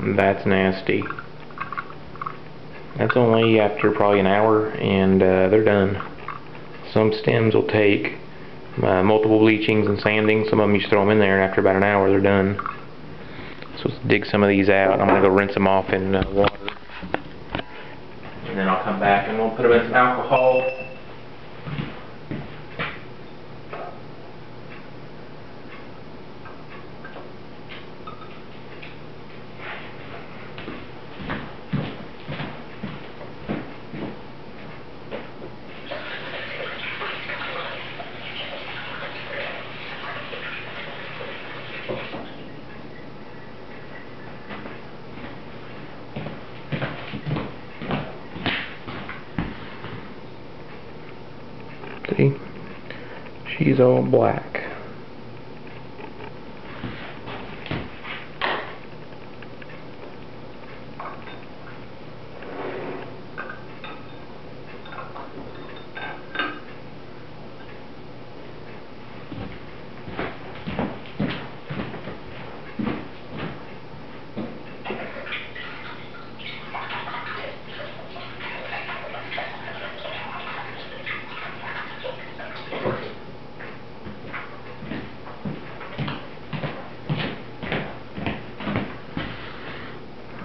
That's nasty. That's only after probably an hour, and they're done. Some stems will take multiple bleachings and sandings. Some of them you just throw them in there, and after about an hour they're done. So let's dig some of these out. I'm going to go rinse them off in water. And then I'll come back and we'll put them in some alcohol. See? She's all black.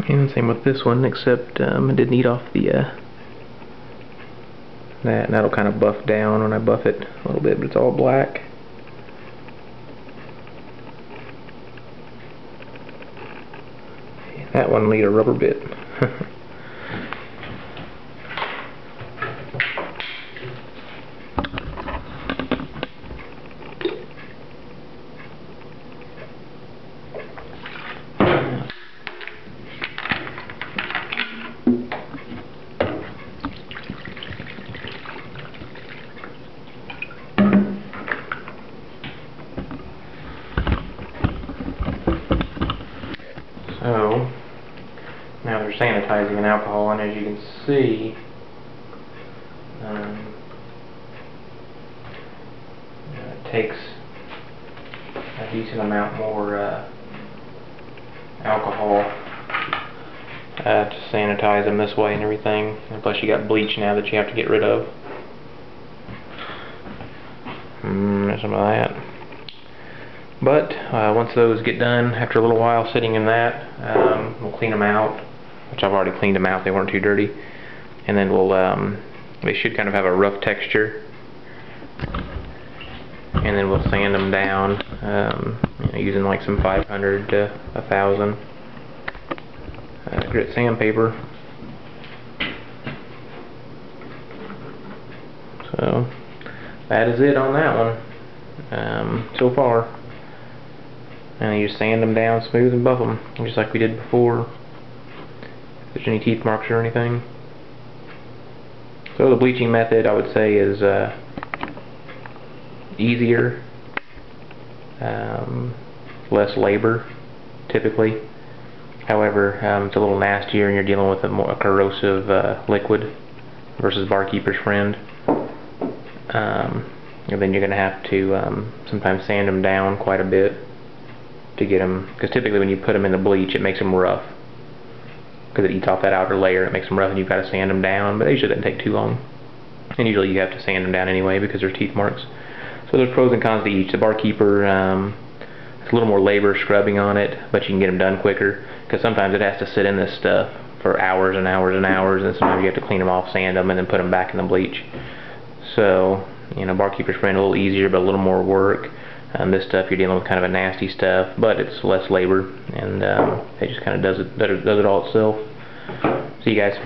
And same with this one, except it didn't eat off the that'll kind of buff down when I buff it a little bit, but it's all black. That one will need a rubber bit. So, now they're sanitizing in alcohol, and as you can see, it takes a decent amount more alcohol to sanitize them this way and everything. And plus you got bleach now that you have to get rid of. There's some of that. But once those get done, after a little while sitting in that, we'll clean them out, which I've already cleaned them out, they weren't too dirty. And then we'll, they should kind of have a rough texture. And then we'll sand them down, you know, using like some 500 to 1000 grit sandpaper. So that is it on that one so far. And you just sand them down smooth and buff them, just like we did before. If there's any teeth marks or anything. So the bleaching method, I would say, is easier, less labor, typically. However, it's a little nastier, and you're dealing with a more corrosive liquid versus barkeeper's friend. And then you're going to have to sometimes sand them down quite a bit to get them, because typically when you put them in the bleach it makes them rough, because it eats off that outer layer, it makes them rough, and you've got to sand them down, but it usually doesn't take too long. And usually you have to sand them down anyway because there's teeth marks. So there's pros and cons to each. The barkeeper, it's a little more labor scrubbing on it, but you can get them done quicker, because sometimes it has to sit in this stuff for hours and hours and hours, and sometimes you have to clean them off, sand them, and then put them back in the bleach. So, you know, barkeeper's friend a little easier, but a little more work. This stuff you're dealing with kind of a nasty stuff, but it's less labor, and it just kind of does it all itself. See you guys.